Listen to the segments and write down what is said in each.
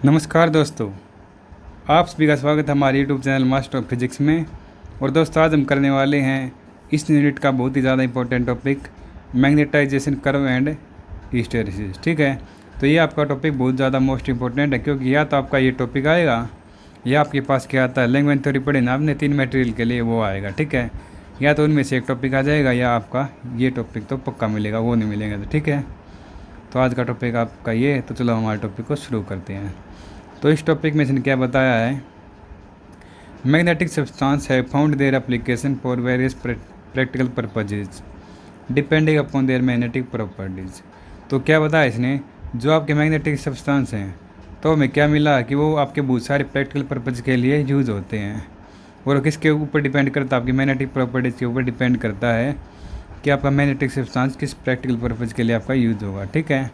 नमस्कार दोस्तों, आप सभी का स्वागत है हमारे YouTube channel master of physics में। और दोस्तों, आज हम करने वाले हैं इस यूनिट का बहुत ही ज़्यादा important topic, magnetisation curve and hysteresis. ठीक है, तो ये आपका टॉपिक बहुत ज़्यादा मोस्ट इंपॉर्टेंट है, क्योंकि या तो आपका ये टॉपिक आएगा या आपके पास क्या आता है, लैंग्वेज थ्योरी पढ़े ना आपने 3 मटेरियल के लिए, वो आएगा। ठीक है, या तो उनमें से एक टॉपिक आ जाएगा या आपका ये टॉपिक तो पक्का मिलेगा, वो नहीं मिलेगा। तो ठीक है, तो आज का टॉपिक आपका ये है। तो चलो हमारे टॉपिक को शुरू करते हैं। तो इस टॉपिक में इसने क्या बताया है, मैग्नेटिक सब्सटेंस है found their application for various practical purposes depending upon their magnetic properties. तो क्या बताया इसने, जो आपके मैग्नेटिक सब्सटेंस हैं तो हमें क्या मिला कि वो आपके बहुत सारे प्रैक्टिकल पर्पज़ के लिए यूज़ होते हैं। और किसके ऊपर डिपेंड करता है, आपकी मैग्नेटिक प्रॉपर्टीज़ के ऊपर डिपेंड करता है कि आपका मैग्नेटिक सब्सटेंस किस प्रैक्टिकल पर्पज़ के लिए आपका यूज़ होगा। ठीक है,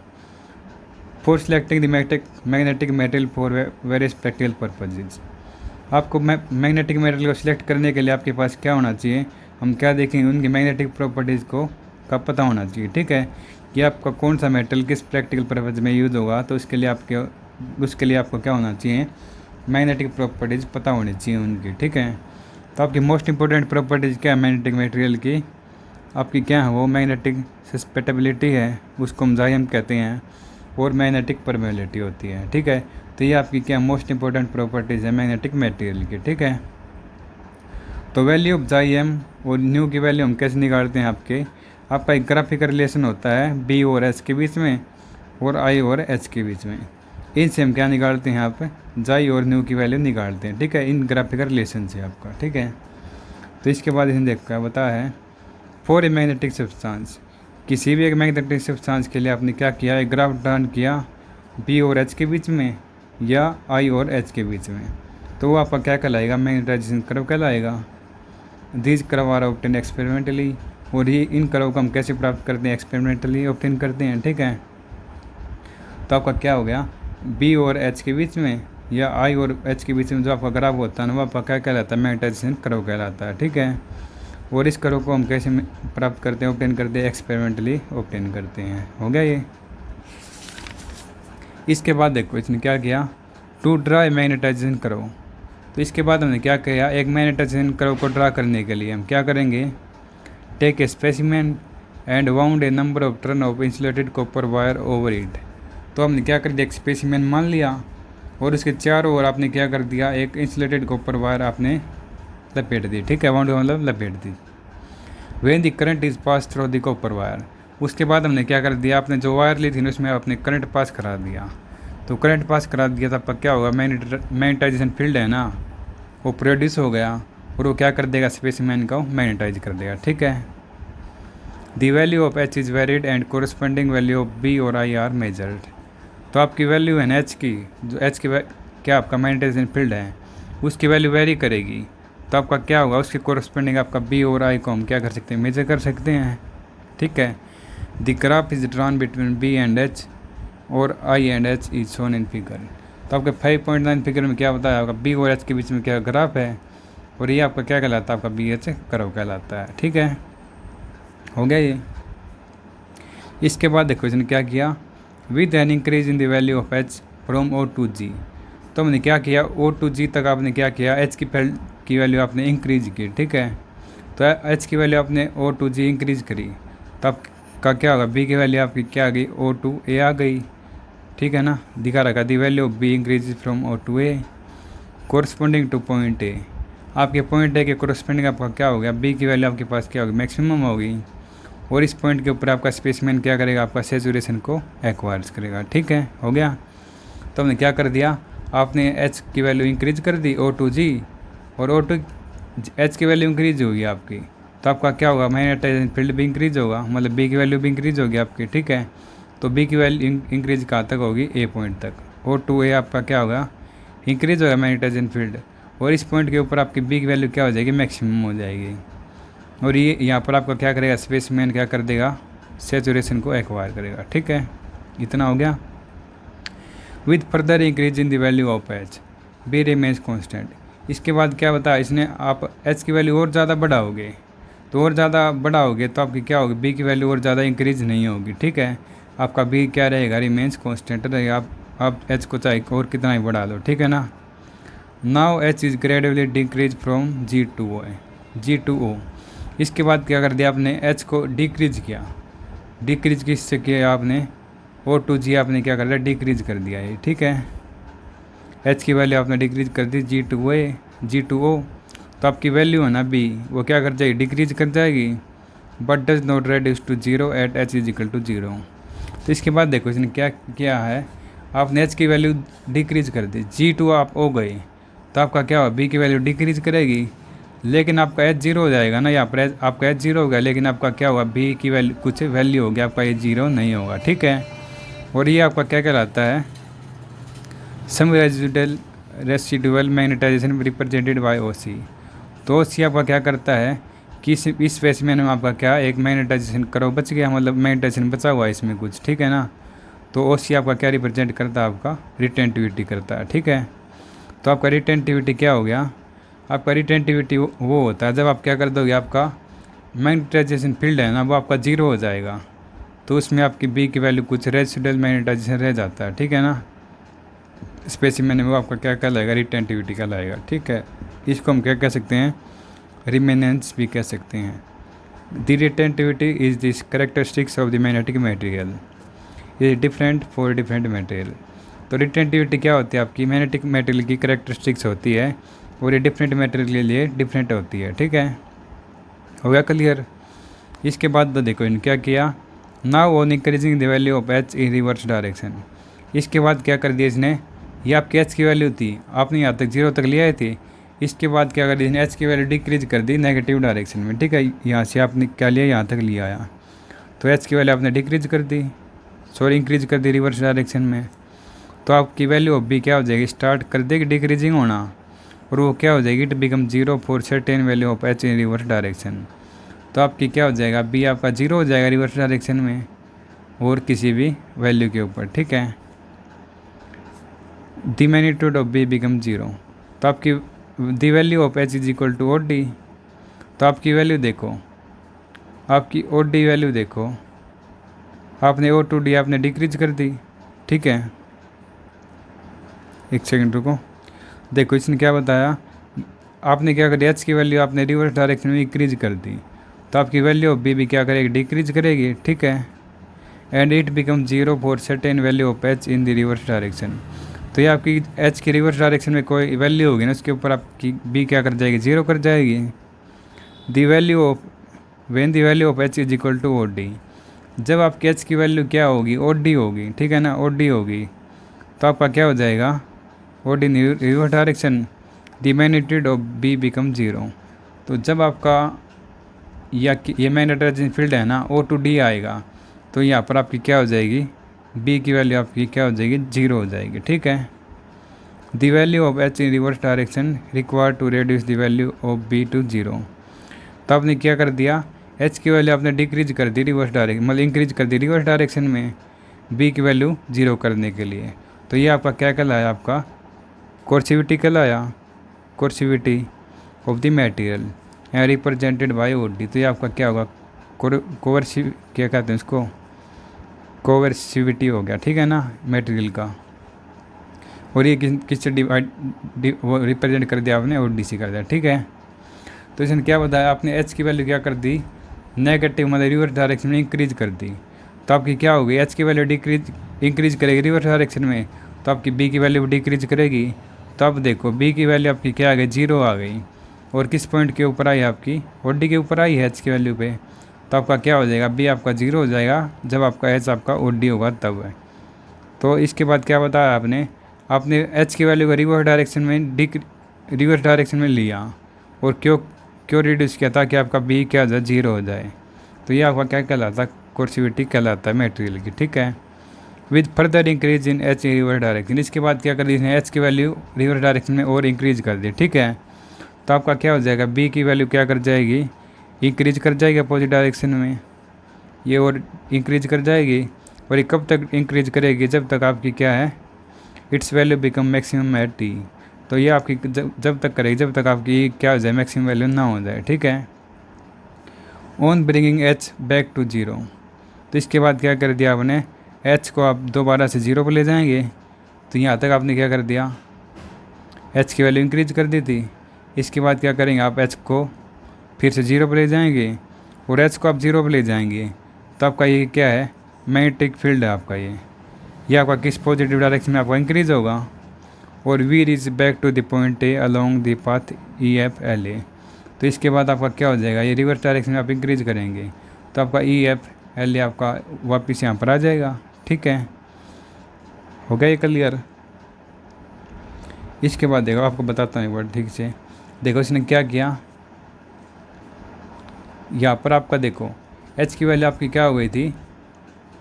for selecting the magnetic material for various practical purposes. आपको मैग्नेटिक मटेरियल को सिलेक्ट करने के लिए आपके पास क्या होना चाहिए, हम क्या देखेंगे, उनकी मैग्नेटिक प्रॉपर्टीज़ को का पता होना चाहिए। ठीक है, कि आपका कौन सा मेटल किस प्रैक्टिकल पर्पज में यूज़ होगा, तो उसके लिए आपको क्या होना चाहिए, मैग्नेटिक प्रॉपर्टीज़ पता होनी चाहिए उनकी। ठीक है, तो आपकी मोस्ट इंपॉर्टेंट प्रॉपर्टीज़ क्या है मैग्नेटिक मटेरियल की, आपकी क्या है वो मैग्नेटिक सस्पेटेबिलिटी है, उसको हम जाइम कहते हैं, और मैग्नेटिक परमेबिलिटी होती है। ठीक है, तो ये आपकी क्या मोस्ट इंपॉर्टेंट प्रॉपर्टीज़ है मैग्नेटिक मटेरियल की। ठीक है, तो वैल्यू ऑफ जाई एम और न्यू की वैल्यू हम कैसे निकालते हैं, आपका एक ग्राफिकल रिलेशन होता है बी और एच के बीच में और आई और एच के बीच में। इनसे हम क्या निकालते हैं, आप जाई और न्यू की वैल्यू निकालते हैं। ठीक है, इन ग्राफिकल रिलेशन से आपका। ठीक है, तो इसके बाद इसने देखा बताया है फॉर ए मैग्नेटिक सब्सटेंस, किसी भी एक मैग्नेटिक सब्सटेंस के लिए आपने क्या किया, एक ग्राफ ड्रॉ किया बी और एच के बीच में या आई और एच के बीच में, तो वो आपका क्या कहलाएगा, मैग्नेटाइजेशन कर्व कहलाएगा। These curve are obtain experimentally, और ये इन कर्व को हम कैसे प्राप्त करते हैं, एक्सपेरिमेंटली ऑब्टेन करते हैं। ठीक है, तो आपका क्या हो गया, बी और एच के बीच में या आई और एच के बीच में जो आपका ग्राफ होता है ना, वो आपका क्या कहलाता है, मैग्नेटाइजेशन कर्व कहलाता है। ठीक है, और इस कर्व को हम कैसे प्राप्त करते हैं, ऑब्टेन करते हैं, एक्सपेरिमेंटली ऑब्टेन करते हैं। हो गया ये। इसके बाद देखो इसने क्या किया, to draw a magnetisation curve. तो इसके बाद हमने क्या किया, एक मैग्नेटाइजेशन कर्व को ड्रा करने के लिए हम क्या करेंगे, take a specimen and wound a number of turn of insulated copper wire over it. तो हमने क्या कर दिया, एक स्पेसिमेन मान लिया और उसके चारों ओर आपने क्या कर दिया, एक इंसुलेटेड कॉपर वायर आपने लपेट दी। ठीक है, वाउंड मतलब लपेट दी। When the current is pass through the copper wire, उसके बाद हमने क्या कर दिया, आपने जो वायर ली थी ना उसमें आपने करंट पास करा दिया। तो करंट पास करा दिया तो आपका क्या होगा, मैग्नेटाइजेशन फील्ड है ना, वो प्रोड्यूस हो गया और वो क्या कर देगा, स्पेसिमेन को मैग्नेटाइज कर देगा। ठीक है, the value of H is varied and corresponding value of B और आई आर मेजर्ड। तो आपकी वैल्यू है ना एच की, जो एच की क्या आपका मैग्नेटाइजेशन फील्ड है उसकी वैल्यू वेरी करेगी, तो आपका क्या होगा, उसके कोरस्पॉन्डिंग आपका बी और आई को हम क्या कर सकते हैं, मेजर कर सकते हैं। ठीक है, the graph is drawn between B and H और I and H is shown in figure. तो आपके 5.9 फिगर में क्या बताया होगा, बी और एच के बीच में क्या ग्राफ है, और ये आपका क्या कहलाता है, आपका बी एच कर्व कहलाता है। ठीक है, हो गया ये। इसके बाद देखो इसने क्या किया, with an increase in the value of H from O to G. तो हमने क्या किया, ओ टू जी तक आपने क्या किया, एच की वैल्यू आपने इंक्रीज की। ठीक है, तो एच की वैल्यू आपने ओ टू जी इंक्रीज करी, तो आपका क्या होगा, बी की वैल्यू आपकी क्या आ गई, ओ टू ए आ गई। ठीक है ना, दिखा रखा, the value of B increase from O to A corresponding to point A. आपके पॉइंट ए के कोरस्पॉन्डिंग आपका क्या हो गया, बी की वैल्यू आपके पास क्या होगी, मैक्सिमम होगी, और इस पॉइंट के ऊपर आपका स्पेसमैन क्या करेगा, आपका सैचुरेशन को एक्वायर करेगा। ठीक है, हो गया। तो हमने क्या कर दिया, आपने एच की वैल्यू इंक्रीज कर दी ओ टू जी, और ओ टू एच की वैल्यू इंक्रीज होगी आपकी, तो आपका क्या होगा, मैग्नेटाइजेशन फील्ड भी इंक्रीज होगा, मतलब बी की वैल्यू भी इंक्रीज होगी आपकी। ठीक है, तो बी की वैल्यू इंक्रीज कहाँ तक होगी, ए पॉइंट तक, ओ टू ए आपका क्या होगा, इंक्रीज होगा मैग्नेटाइजेशन फील्ड, और इस पॉइंट के ऊपर आपकी बी की वैल्यू क्या हो जाएगी, मैक्सिमम हो जाएगी, और ये यहाँ पर आपका क्या करेगा, स्पेसमैन क्या कर देगा, सैचुरेशन को एक्वायर करेगा। ठीक है, इतना हो गया। With further increase in the value of H B remains constant. इसके बाद क्या बताया इसने, आप एच की वैल्यू और ज़्यादा बढ़ाओगे, तो और ज़्यादा बढ़ाओगे तो आपकी क्या होगी, बी की वैल्यू और ज़्यादा इंक्रीज नहीं होगी। ठीक है, आपका बी क्या रहेगा, रिमेन्स कांस्टेंट रहेगा, आप आप एच को चाहे और कितना ही बढ़ा लो, ठीक है ना। Now H is gradually decrease from G2O। इसके बाद क्या कर दिया आपने, एच को डिक्रीज किया। डिक्रीज किससे किया आपने, O2G आपने क्या कर दिया, डिक्रीज कर दिया ये, ठीक है। एच की वैल्यू आपने डिक्रीज कर दी G2O, तो आपकी वैल्यू है ना बी, वो क्या कर जाएगी, डिक्रीज कर जाएगी, but does not reduce to 0 at H is equal to 0। तो इसके बाद देखो इसने क्या किया है, आपने एच की वैल्यू डिक्रीज कर दी, G2 आप हो गई, तो आपका क्या हुआ, बी की वैल्यू डिक्रीज करेगी, लेकिन आपका एच 0 हो जाएगा ना, यहाँ पर आपका एच 0 हो गया, लेकिन आपका क्या हुआ, बी की वैल्यू कुछ वैल्यू हो गया, आपका ये 0 नहीं होगा, ठीक है। और ये आपका क्या कहलाता है, some residual magnetisation represented by OC। तो OC आपका क्या करता है कि इस स्पेसिमेन में आपका क्या एक मैग्नेटाइजेशन करो बच गया, मतलब मैग्नेटाइजेशन बचा हुआ है इसमें कुछ, ठीक है ना। तो OC आपका क्या रिप्रेजेंट करता है, आपका रिटेंटिविटी करता है, ठीक है। तो आपका रिटेंटिविटी क्या हो गया, आपका रिटेंटिविटी वो होता है जब आप क्या कर दोगे, आपका मैग्नेटाइजेशन फील्ड है ना वो आपका 0 हो जाएगा, तो उसमें आपकी बी की वैल्यू कुछ रेसिडुअल मैग्नेटाइजेशन रह जाता है, ठीक है ना। स्पेसिमेन में वो आपका क्या कहलाएगा, रिटेंटिविटी कहलाएगा, ठीक है। इसको हम क्या कह सकते हैं, रिमेनेंस भी कह सकते हैं। The retentivity is this characteristics of the magnetic material is different for different material. तो रिटेंटिविटी क्या होती है, आपकी मैग्नेटिक मटेरियल की कैरेक्टरिस्टिक्स होती है, और ये डिफरेंट मटेरियल के लिए डिफरेंट होती है, ठीक है। हो गया क्लियर। इसके बाद तो देखो इन क्या किया, now on increasing the value of H in reverse direction. इसके बाद क्या कर दिया इसने, ये आपकी एच की वैल्यू थी, आपने यहाँ तक 0 तक लिया थी, इसके बाद क्या कर दिया इसने, एच की वैल्यू डिक्रीज कर दी नेगेटिव डायरेक्शन में, ठीक है। यहाँ से आपने क्या लिया, यहाँ तक लिया आया, तो एच की वैल्यू आपने डिक्रीज कर दी, इंक्रीज कर दी रिवर्स डायरेक्शन में। तो आपकी वैल्यू अब भी क्या हो जाएगी, स्टार्ट कर देगी डिक्रीजिंग होना, और वो क्या हो जाएगी, it become 0 for certain value of H in reverse direction. तो आपकी क्या हो जाएगा, बी आपका 0 हो जाएगा रिवर्स डायरेक्शन में, और किसी भी वैल्यू के ऊपर, ठीक है। The magnitude of B become 0। तो आपकी the value of H is equal to OD। तो आपकी वैल्यू देखो, आपकी OD वैल्यू देखो, आपने O2D आपने डिक्रीज कर दी, ठीक है। एक सेकंड रुको, देखो इसने क्या बताया, आपने क्या करी, एच की वैल्यू आपने रिवर्स डायरेक्शन में इंक्रीज कर दी, तो आपकी वैल्यू ऑफ बी भी क्या करेगी, डिक्रीज करेगी, ठीक है। And it become 0 for certain value of H in the reverse direction. तो ये आपकी एच की रिवर्स डायरेक्शन में कोई वैल्यू होगी ना, उसके ऊपर आपकी बी क्या कर जाएगी, 0 कर जाएगी। The value of when the value of H is equal to OD। जब आपकी एच की वैल्यू क्या होगी, OD होगी, ठीक है ना, OD होगी, तो आपका क्या हो जाएगा, OD reverse direction, the magnitude of B become 0। तो जब आपका ये मैग्नेटाइजेशन फील्ड है ना O2D आएगा, तो यहाँ पर आपकी क्या हो जाएगी, बी की वैल्यू आपकी क्या हो जाएगी, 0 हो जाएगी, ठीक है। The value of H in reverse direction require to reduce the value of B to 0। तो आपने क्या कर दिया, एच की वैल्यू आपने डिक्रीज कर दी रिवर्स डायरेक्शन, मतलब इंक्रीज कर दी रिवर्स डायरेक्शन में, बी की वैल्यू 0 करने के लिए। तो ये आपका क्या कहलाया, आपका कोर्सिविटी कहलाया, कोर्सिविटी of the material and represented by OD। तो ये आपका क्या होगा, कोवर्सिव क्या कहते हैं उसको, कोवर्सिविटी हो गया, ठीक है ना, मटेरियल का। और ये किससे वो रिप्रेजेंट कर दिया आपने, ODC कर दिया, ठीक है। तो इसने क्या बताया, आपने एच की वैल्यू क्या कर दी, नेगेटिव मतलब रिवर्स डायरेक्शन में इंक्रीज कर दी, तो आपकी क्या होगी, एच की वैल्यू इंक्रीज करेगी रिवर्स डायरेक्शन में, तो आपकी बी की वैल्यू डिक्रीज करेगी। तो अब देखो बी की वैल्यू आपकी क्या आ गई, 0 आ गई, और किस पॉइंट के ऊपर आई, आपकी OD के ऊपर आई है एच की वैल्यू पे। तो आपका क्या हो जाएगा, बी आपका 0 हो जाएगा, जब आपका एच आपका OD होगा तब है। तो इसके बाद क्या बताया आपने एच की वैल्यू को रिवर्स डायरेक्शन में लिया, और क्यों रिड्यूस किया, ताकि आपका बी क्या हो जाए, 0 हो जाए। तो ये आपका क्या कहलाता है, कोर्सिविटी कहलाता है मटेरियल की, ठीक है। With further increase in H reverse direction. इसके बाद क्या कर दी, एच की वैल्यू रिवर्स डायरेक्शन में और इंक्रीज कर दी, ठीक है। तो आपका क्या हो जाएगा, बी की वैल्यू क्या कर जाएगी, इंक्रीज कर जाएगी अपोजिट डायरेक्शन में, ये और इंक्रीज कर जाएगी। और ये कब तक इंक्रीज करेगी, जब तक आपकी क्या है, its value become maximum at T। तो ये आपकी जब तक करेगी जब तक आपकी क्या हो जाए, मैक्सिमम वैल्यू ना हो जाए, ठीक है। On bringing H back to 0। तो इसके बाद क्या कर दिया आपने, एच को आप दोबारा से 0 पर ले जाएंगे, तो यहाँ तक आपने क्या कर दिया, एच की वैल्यू इंक्रीज कर दी थी। इसके बाद क्या करेंगे आप, एच को फिर से 0 पर ले जाएंगे और एच को आप 0 पर ले जाएंगे, तो आपका ये क्या है, मैग्नेटिक फील्ड है आपका ये आपका किस पॉजिटिव डायरेक्शन में आपका इंक्रीज होगा। और we reach back to the point A along the path EFLA। तो इसके बाद आपका क्या हो जाएगा, ये रिवर्स डायरेक्शन में आप इंक्रीज करेंगे तो आपका EFLA आपका वापस यहाँ पर आ जाएगा। ठीक है, हो गया ये क्लियर। इसके बाद देखो आपको बताता हूँ एक बार ठीक से। देखो इसने क्या किया, यहाँ पर आपका देखो एच की वैल्यू आपकी क्या हो गई थी,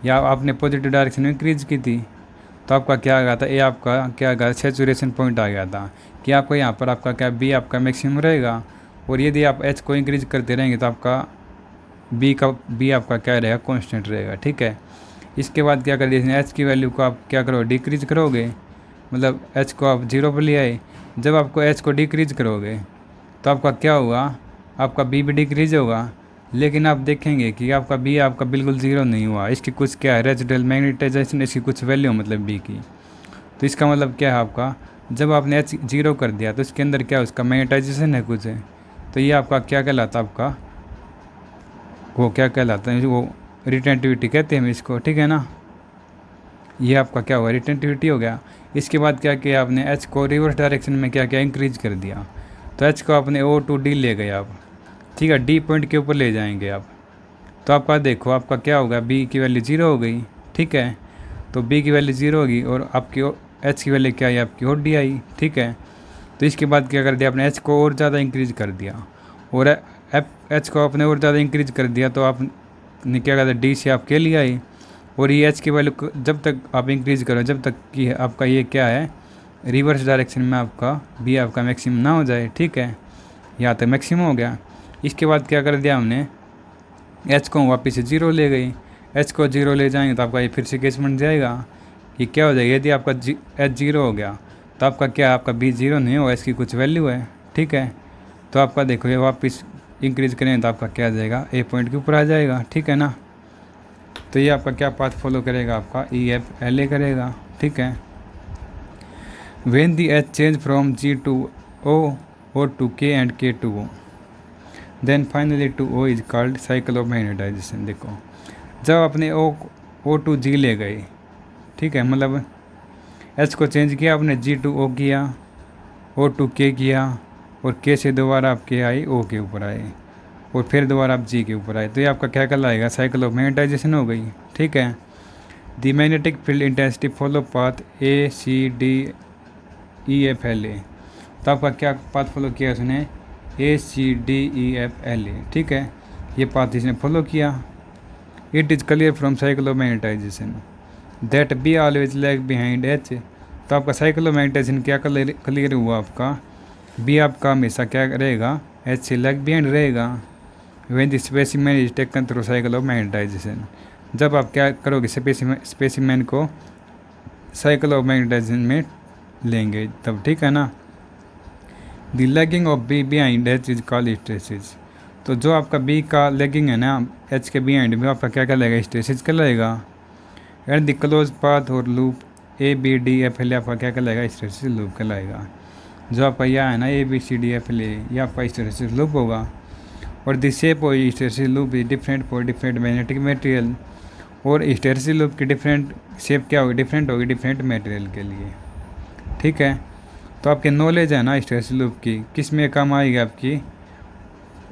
या आपने पॉजिटिव डायरेक्शन में इंक्रीज की थी, तो आपका क्या आ गया था, ए आपका क्या आ गया, सैचुरेशन पॉइंट आ गया था कि आपका यहाँ पर आपका क्या बी आपका मैक्सिमम रहेगा। और यदि आप एच को इंक्रीज करते रहेंगे तो आपका बी आपका क्या रहेगा, कांस्टेंट रहेगा। ठीक है, इसके बाद क्या कर दिया, एच की वैल्यू को आप क्या करो, डिक्रीज करोगे, मतलब एच को आप 0 पर ले आए। जब आपको एच को डिक्रीज करोगे तो आपका क्या होगा, आपका बी भी डिक्रीज होगा, लेकिन आप देखेंगे कि आपका बी आपका बिल्कुल 0 नहीं हुआ। इसकी कुछ क्या है, रेजिडुअल मैग्नेटाइजेशन, इसकी कुछ वैल्यू मतलब बी की। तो इसका मतलब क्या है आपका, जब आपने एच 0 कर दिया तो इसके अंदर क्या है, उसका मैग्नेटाइजेशन है कुछ है। तो ये आपका क्या कहलाता है, आपका वो क्या कहलाता है, वो रिटेंटिविटी कहते हैं इसको। ठीक है ना, ये आपका क्या हुआ, रिटेंटिविटी हो गया। इसके बाद क्या किया आपने, एच को रिवर्स डायरेक्शन में क्या किया, इंक्रीज कर दिया। तो एच को आपने O2D ले गए आप। ठीक है, डी पॉइंट के ऊपर ले जाएंगे आप, तो आपका देखो आपका क्या होगा, बी की वैल्यू 0 हो गई। ठीक है, तो बी की वैल्यू 0 होगी और आपकी एच की वैल्यू क्या आई, आपकी OD आई। ठीक है, तो इसके बाद क्या कर दिया आपने, एच को और ज़्यादा इंक्रीज कर दिया और एच को आपने और ज़्यादा इंक्रीज कर दिया, तो आपने क्या कहते हैं, डी से आप के लिए आई। और ये एच की वैल्यू जब तक आप इंक्रीज करो, जब तक कि आपका ये क्या है, रिवर्स डायरेक्शन में आपका बी आपका मैक्सिमम ना हो जाए। ठीक है, यहाँ तक मैक्सिमम हो गया। इसके बाद क्या कर दिया हमने, एच को वापस से 0 ले गई। एच को 0 ले जाएंगे तो आपका ये फिर से केस बन जाएगा कि क्या हो जाएगा, यदि आपका एच 0 हो गया तो आपका क्या, आपका बी 0 नहीं होगा, इसकी कुछ वैल्यू है। ठीक है, तो आपका देखो ये वापस इंक्रीज करें तो आपका क्या आ जाएगा, ए पॉइंट के ऊपर आ जाएगा। ठीक है ना, तो ये आपका क्या पाथ फॉलो करेगा, आपका EFLA करेगा। ठीक है, when the H change from G to O or to K and K to O then finally to O is called cycle of magnetization. देखो जब अपने O to G ले गए, ठीक है, मतलब एच को चेंज किया आपने, G to O किया, O to K किया और K से दोबारा आप K आए, O के ऊपर आए और फिर दोबारा आप G के ऊपर आए, तो ये आपका क्या कहलाएगा, साइकिल ऑफ मैग्नेटाइजेशन हो गई। ठीक है, the magnetic field intensity follow path ACDEFLA। तो आपका क्या पाथ फॉलो किया उसने, ACDEFLA। ठीक है, ये पाथ इसने फॉलो किया। It is clear from cycle of magnetisation that be always lag behind H. तो आपका साइकिल ऑफ मैग्नेटाइजेशन क्या क्लियर हुआ, आपका बी आपका हमेशा क्या रहेगा, एच से लैग बिहाइंड रहेगा। When the specimen is taken through cycle of magnetisation, जब आप क्या करोगे, स्पेसिमेन को साइकिल ऑफ मैग्नेटाइजेशन में लेंगे तब। ठीक है ना, the lagging of be behind H is called hysteresis. तो जो आपका बी का लैगिंग है ना, एच के बिहाइंड में, आपका क्या कहलाएगा, हिस्टैरिसीस कहलाएगा। एंड द क्लोज पाथ और लूप ABDFLA आपका क्या कहलाएगा, हिस्टैरिसीस लूप कहलाएगा। जो आपका यह है ना ABCDFLA, ये आपका हिस्टैरिसीस लूप होगा। और the shape of hysteresis loop is different for different magnetic material. और हिस्टैरिसीस लूप की डिफरेंट शेप क्या होगी, डिफरेंट होगी डिफरेंट मटेरियल के लिए। ठीक है, तो आपके नॉलेज है ना हिस्टैरिसीस लूप की किस में काम आएगी, आपकी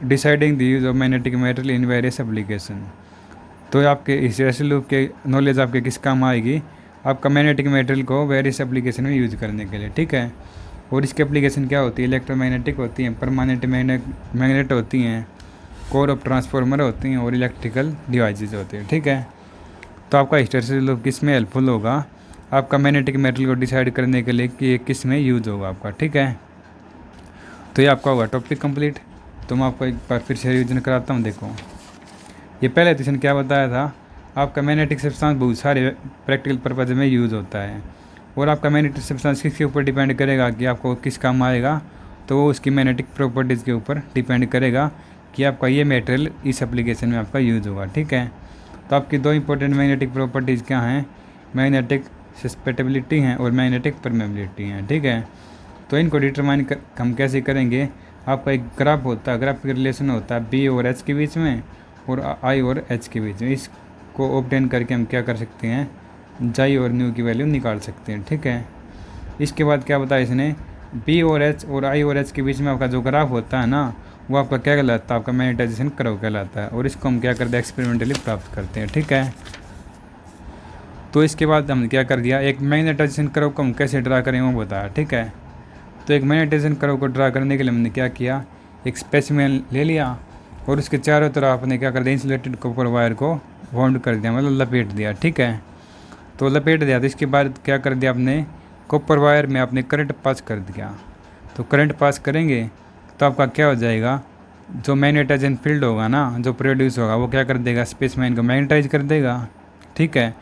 deciding the use of magnetic material in various application. तो आपके हिस्टैरिसीस लूप के नॉलेज आपके किस काम आएगी, आपका मैग्नेटिक मटेरियल को वेरियस एप्लीकेशन में यूज करने के लिए। ठीक है, और इसकी एप्लीकेशन क्या होती है, इलेक्ट्रोमैग्नेटिक होती हैं, परमानेंट मैग्नेट होती हैं, कोर ऑफ ट्रांसफार्मर होती हैं और इलेक्ट्रिकल डिवाइसेस होते हैं। ठीक है, तो आपका हिस्टैरिसीस लूप किस में हेल्पफुल होगा, आपका मैग्नेटिक मटेरियल को डिसाइड करने के लिए कि ये किस में यूज होगा आपका। ठीक है, तो ये आपका होगा टॉपिक कंप्लीट। तो मैं आपको एक बार फिर से रिविजन कराता हूँ। देखो ये पहले तो क्या बताया था, आपका मैग्नेटिक सब्सटेंस बहुत सारे प्रैक्टिकल पर्पज में यूज़ होता है। और आपका मैग्नेटिक सब्सटेंस किसके ऊपर डिपेंड करेगा कि आपको किस काम आएगा, तो वो उसकी मैग्नेटिक प्रॉपर्टीज़ के ऊपर डिपेंड करेगा कि आपका ये मटेरियल इस एप्लीकेशन में आपका यूज़ होगा। ठीक है, तो आपकी दो इंपॉर्टेंट मैग्नेटिक प्रॉपर्टीज़ क्या हैं, मैग्नेटिक सस्पेटेबिलिटी हैं और मैग्नेटिक परमेबिलिटी हैं, ठीक है। तो इनको डिटरमाइन हम कैसे करेंगे, आपका एक ग्राफ होता है, ग्राफ का रिलेशन होता है बी और एच के बीच में और आई और एच के बीच में। इसको ऑब्टेन करके हम क्या कर सकते हैं, जाई और न्यू की वैल्यू निकाल सकते हैं, ठीक है। इसके बाद क्या बताया इसने, बी और एच और आई और एच के बीच में आपका जो ग्राफ होता है ना, वो आपका क्या कहलाता है, आपका मैग्नेटाइजेशन कर्व कहलाता है। और इसको हम क्या करते हैं, एक्सपेरिमेंटली प्राप्त करते हैं, ठीक है। तो इसके बाद हमने क्या कर दिया, एक मैग्नेटाइजेशन कर्व को हम कैसे ड्रा करें वो बताया, ठीक है। तो एक मैग्नेटाइजेशन कर्व को ड्रा करने के लिए हमने क्या किया, एक स्पेसिमेन ले लिया और उसके चारों तरफ आपने क्या कर दिया, इंसुलेटेड कॉपर वायर को बाउंड कर दिया, मतलब लपेट दिया, ठीक है। तो लपेट दिया, तो इसके बाद क्या कर दिया आपने, कॉपर वायर में आपने करंट पास कर दिया। तो करंट पास करेंगे तो आपका क्या हो जाएगा, जो मैग्नेटाइजेशन फील्ड होगा ना, जो प्रोड्यूस होगा, वो क्या कर देगा, स्पेसमैन को मैग्नेटाइज कर देगा, ठीक है।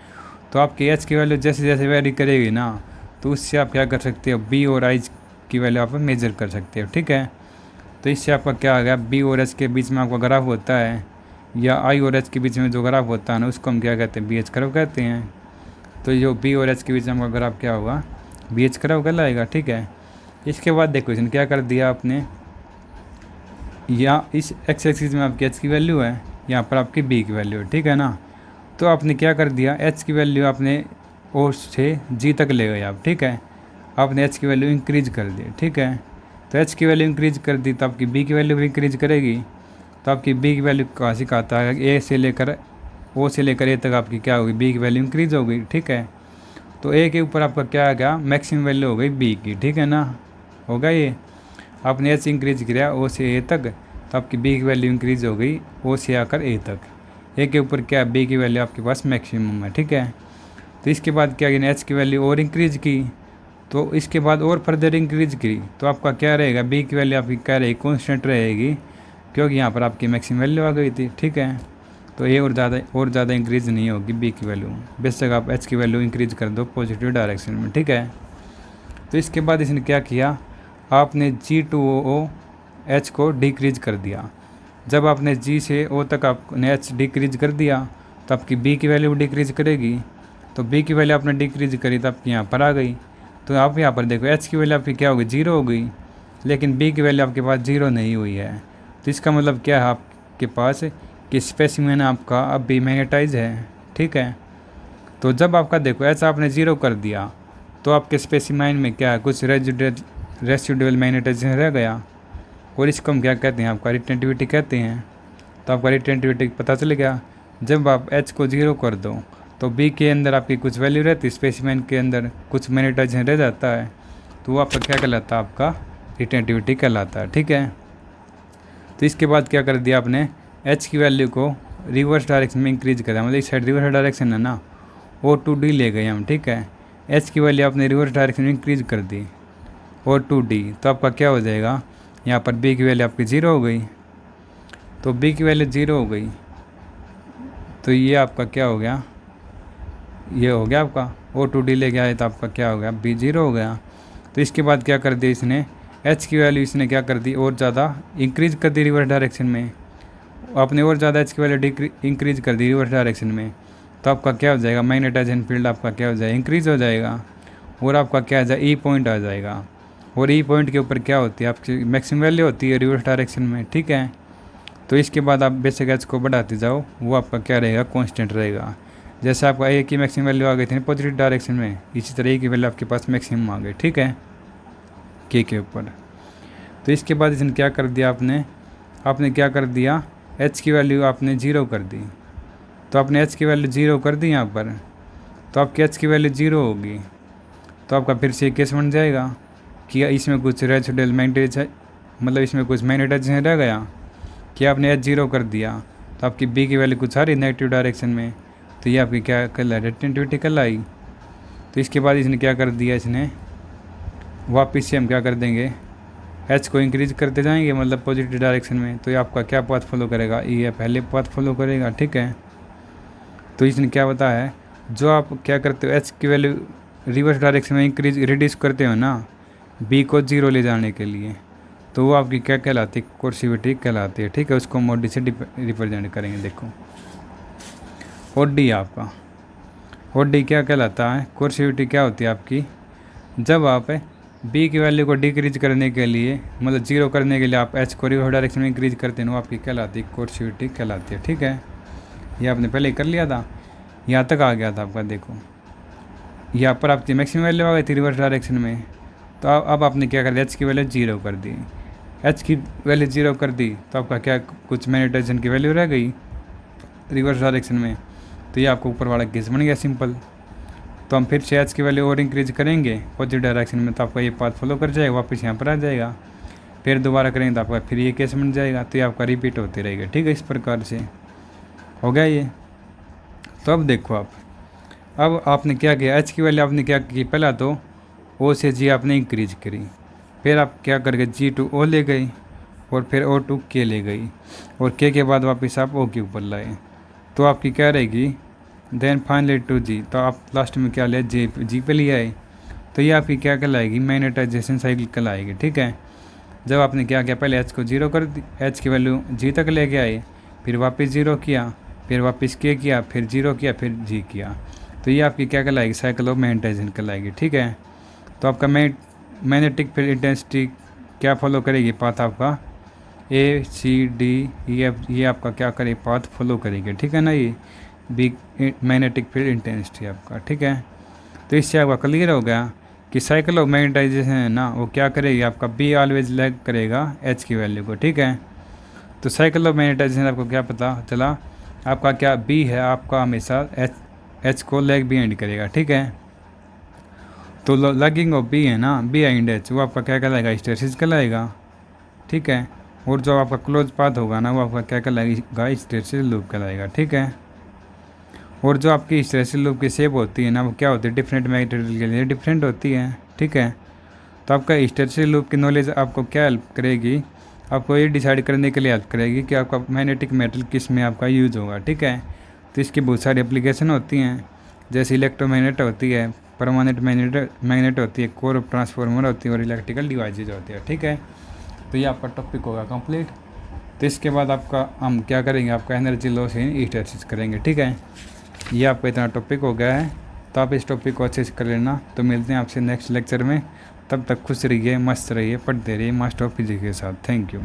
तो आपकी एच की वैल्यू जैसे जैसे वेरी करेगी ना, तो उससे आप क्या कर सकते हो, बी और आई की वैल्यू आप मेजर कर सकते हो, ठीक है। तो इससे आपका क्या आ गया, बी और एच के बीच में आपका ग्राफ होता है, या आई और एच के बीच में जो ग्राफ होता है ना, उसको हम क्या कहते हैं, बी एच कर्व कहते हैं। तो जो बी और एच के बीच में आपका ग्राफ क्या होगा, बी एच कर्व कहलाएगा, ठीक है। इसके बाद देखो इसने क्या कर दिया आपने, या इस एक्स एक्सिस में आपकी एच की वैल्यू है, यहाँ पर आपकी बी की वैल्यू है, ठीक है ना। तो आपने क्या कर दिया, एच की वैल्यू आपने ओ से जी तक ले गए आप, ठीक है। आपने एच की वैल्यू इंक्रीज कर दी, ठीक है। तो एच की वैल्यू इंक्रीज कर दी तो आपकी बी की वैल्यू भी इंक्रीज करेगी। तो आपकी बी की वैल्यू कहाँ से कहता है, ए से लेकर ओ से लेकर ए तक आपकी क्या होगी, बी की वैल्यू इंक्रीज हो गई, ठीक है। तो ए के ऊपर आपका क्या आ गया, मैक्सिमम वैल्यू हो गई बी की, ठीक है ना, होगा ये। आपने एच इंक्रीज किया ओ से ए तक, तो आपकी बी की वैल्यू इंक्रीज हो गई ओ से आकर ए तक। ए के ऊपर क्या, बी की वैल्यू आपके पास मैक्सिमम है, ठीक है। तो इसके बाद क्या किया, एच की वैल्यू और इंक्रीज की, तो इसके बाद और फर्दर इंक्रीज की, तो आपका क्या रहेगा, बी की वैल्यू आपकी क्या रहेगी, कॉन्स्टेंट रहेगी, क्योंकि यहाँ पर आपकी मैक्सिमम वैल्यू आ गई थी, ठीक है। तो ये और ज़्यादा इंक्रीज नहीं होगी बी की वैल्यू, बेशक आप एच की वैल्यू इंक्रीज कर दो पॉजिटिव डायरेक्शन में, ठीक है। तो इसके बाद इसने क्या किया, आपने G2O एच को डिक्रीज कर दिया। जब आपने जी से ओ तक आपने एच डिक्रीज कर दिया, तो आपकी बी की वैल्यू डिक्रीज करेगी। तो बी की वैल्यू आपने डिक्रीज करी तो आपकी यहाँ पर आ गई। तो आप यहाँ पर देखो एच की वैल्यू आपकी क्या होगी, जीरो हो गई, लेकिन बी की वैल्यू आपके पास जीरो नहीं हुई है। तो इसका मतलब क्या है आपके पास, कि स्पेसिमेन आपका अब भी मैग्नेटाइज है, ठीक है। तो जब आपका देखो एच आपने ज़ीरो कर दिया, तो आपके स्पेसिमेन में क्या है, कुछ रेसिडुअल मैग्नेटाइजेशन रह गया, और इसको हम क्या कहते हैं, आपका रिटेंटिविटी कहते हैं। तो आपका रिटेंटिविटी पता चल गया। जब आप एच को ज़ीरो कर दो, तो बी के अंदर आपकी कुछ वैल्यू रहती है, स्पेसिमेन के अंदर कुछ मैग्नेटाइजेशन रह जाता है, तो वो आपका क्या कहलाता है, आपका रिटेंटिविटी कहलाता है, ठीक है। तो इसके बाद क्या कर दिया आपने, एच की वैल्यू को रिवर्स डायरेक्शन में इंक्रीज कर दिया, मतलब इस साइड रिवर्स डायरेक्शन है ना, O2D ले गए हम, ठीक है। एच की वैल्यू आपने रिवर्स डायरेक्शन में इंक्रीज कर दी O2D, तो आपका क्या हो जाएगा, यहाँ पर बी की वैल्यू आपकी ज़ीरो हो गई। तो बी की वैल्यू ज़ीरो हो गई, तो ये आपका क्या हो गया, ये हो गया आपका O2D ले गया है, तो आपका क्या हो गया, बी ज़ीरो हो गया। तो इसके बाद क्या कर दिया इसने, एच की वैल्यू इसने क्या कर दी, और ज़्यादा इंक्रीज कर दी रिवर्स डायरेक्शन में। आपने और ज़्यादा एच की वैल्यू इंक्रीज कर दी रिवर्स डायरेक्शन में, तो आपका क्या हो जाएगा, मैग्नेटाइजेशन फील्ड आपका क्या हो जाएगा, इंक्रीज हो जाएगा, और आपका क्या आ जाएगा, ई पॉइंट आ जाएगा। और ई पॉइंट के ऊपर क्या होती है, आपकी मैक्सिमम वैल्यू होती है रिवर्स डायरेक्शन में, ठीक है। तो इसके बाद आप बेसिक एच को बढ़ाते जाओ, वो आपका क्या रहेगा, कांस्टेंट रहेगा। जैसे आपका ए की मैक्सिमम वैल्यू आ गई थी पॉजिटिव डायरेक्शन में, इसी तरह ए की वैल्यू आपके पास मैक्सिमम आ गई, ठीक है, के ऊपर। तो इसके बाद इसने क्या कर दिया, आपने क्या कर दिया, एच की वैल्यू आपने ज़ीरो कर दी। तो आपने एच की वैल्यू ज़ीरो कर दी यहाँ पर, तो आपकी एच की वैल्यू ज़ीरो होगी। तो आपका फिर से केस बन जाएगा कि इसमें कुछ रेसिडुअल मतलब इसमें कुछ मैग्नेटाइजेशन रह गया, कि आपने एच ज़ीरो कर दिया, तो आपकी बी की वैल्यू कुछ आ रही नेगेटिव डायरेक्शन में, तो ये आपकी क्या कहलाई, रिटेंटिविटी कहलाई। तो इसके बाद इसने क्या कर दिया, इसने वापस से हम क्या कर देंगे, एच को इंक्रीज करते जाएंगे, मतलब पॉजिटिव डायरेक्शन में। तो ये आपका क्या पाथ फॉलो करेगा, ये पहले पाथ फॉलो करेगा, ठीक है। तो इसने क्या बताया है, जो आप क्या करते हो, एच की वैल्यू रिवर्स डायरेक्शन में इंक्रीज रिड्यूस करते हो ना, बी को ज़ीरो ले जाने के लिए, तो वो आपकी क्या कहलाती है, कोर्सिविटी कहलाती है, ठीक है। उसको मोडी से रिप्रेजेंट करेंगे, देखो OD आपका। और डी क्या कहलाता है, कोर्सिविटी क्या होती है आपकी, जब आप बी की वैल्यू को डिक्रीज करने के लिए, मतलब जीरो करने के लिए आप एच को रिवर्स डायरेक्शन में इंक्रीज करते हैं, वो आपकी कहलाती है कोर्सिविटी कहलाती है। ठीक है, ये आपने पहले ही कर लिया था, यहाँ तक आ गया था आपका। देखो यहाँ पर आपकी मैक्सिमम वैल्यू आ गई थी रिवर्स डायरेक्शन में, तो अब आपने क्या कर दिया, एच की वैल्यू जीरो कर दी। एच की वैल्यू जीरो कर दी तो आपका क्या, कुछ मैग्नेटाइजेशन की वैल्यू रह गई रिवर्स डायरेक्शन में, तो ये आपको ऊपर वाला केस बन गया सिंपल। तो हम फिर से एच की वैल्यू और इंक्रीज करेंगे पॉजिटिव डायरेक्शन में, तो आपका ये पाथ फॉलो कर जाएगा, वापस यहाँ पर आ जाएगा। फिर दोबारा करेंगे तो आपका फिर ये केस बन जाएगा, तो ये आपका रिपीट होते रहेगा। ठीक है, इस प्रकार से हो गया ये। तो अब देखो अब आपने क्या किया, एच की वैल्यू आपने क्या की, पहला तो ओ से जी आपने इंक्रीज करी, फिर आप क्या करके जी टू ओ ले गई, और फिर ओ टू के ले गई, और के बाद वापस आप ओ के ऊपर लाए, तो आपकी क्या रहेगी, देन फाइनली टू जी, तो आप लास्ट में क्या ले, जी पे ले आए, तो ये आपकी क्या कहलाएगी, मैग्नेटाइजेशन साइकिल कहलाएगी। ठीक है, जब आपने क्या किया, पहले एच को जीरो कर दी, एच की वैल्यू जी तक लेके आए, फिर वापस जीरो किया, फिर वापस के किया, फिर जीरो किया, फिर जी किया, तो ये आपकी क्या कहलाएगी, साइकिल ऑफ मैग्नेटाइजेशन कहलाएगी। ठीक है, तो आपका मैग्नेटिक फील्ड इंटेंसिटी क्या फॉलो करेगी, पाथ आपका ए सी डी ई एफ, ये आपका क्या करेगी, पाथ फॉलो करेगी। ठीक है ना, ये बी मैग्नेटिक फील्ड इंटेंसिटी आपका। ठीक है, तो इससे आपका क्लियर हो गया कि साइकिल ऑफ मैग्नेटाइजेशन है ना, वो क्या करेगी, आपका बी ऑलवेज लैग करेगा एच की वैल्यू को। ठीक है, तो साइकिल ऑफ मैग्नेटाइजेशन आपको क्या पता चला, आपका क्या बी है, आपका हमेशा एच को लैग बिहाइंड करेगा। ठीक है, तो लैगिंग ऑफ बी है ना, बिहाइंड एच, वो आपका क्या कहलाएगा, हिस्टैरिसीस कहलाएगा। ठीक है, और जो आपका क्लोज पाथ होगा ना, वो आपका क्या कहलाएगा, हिस्टैरिसीस लूप कहलाएगा। ठीक है, और जो आपकी हिस्टैरिसीस लूप की शेप होती है ना, वो क्या होती है, डिफरेंट मैटेरियल के लिए डिफरेंट होती है। ठीक है, तो आपका हिस्टैरिसीस लूप की नॉलेज आपको क्या हेल्प करेगी, आपको ये डिसाइड करने के लिए हेल्प करेगी कि आपका मैग्नेटिक मेटल किस में आपका यूज होगा। ठीक है, तो इसकी बहुत सारी एप्लीकेशन होती हैं, जैसे इलेक्ट्रोमैग्नेट होती है, परमानेंट मैग्नेट होती है, कोर ट्रांसफार्मर होती है, और इलेक्ट्रिकल डिवाइसेज होती है। ठीक है, तो ये आपका टॉपिक होगा कंप्लीट। तो इसके बाद आपका हम क्या करेंगे, आपका एनर्जी लॉस इन हिस्टैरिसीस करेंगे। ठीक है, ये आपका इतना टॉपिक हो गया है, तो आप इस टॉपिक को अच्छे से कर लेना। तो मिलते हैं आपसे नेक्स्ट लेक्चर में, तब तक खुश रहिए, मस्त रहिए, पढ़ते रहिए मास्टर ऑफ फिजिक्स के साथ। Thank you.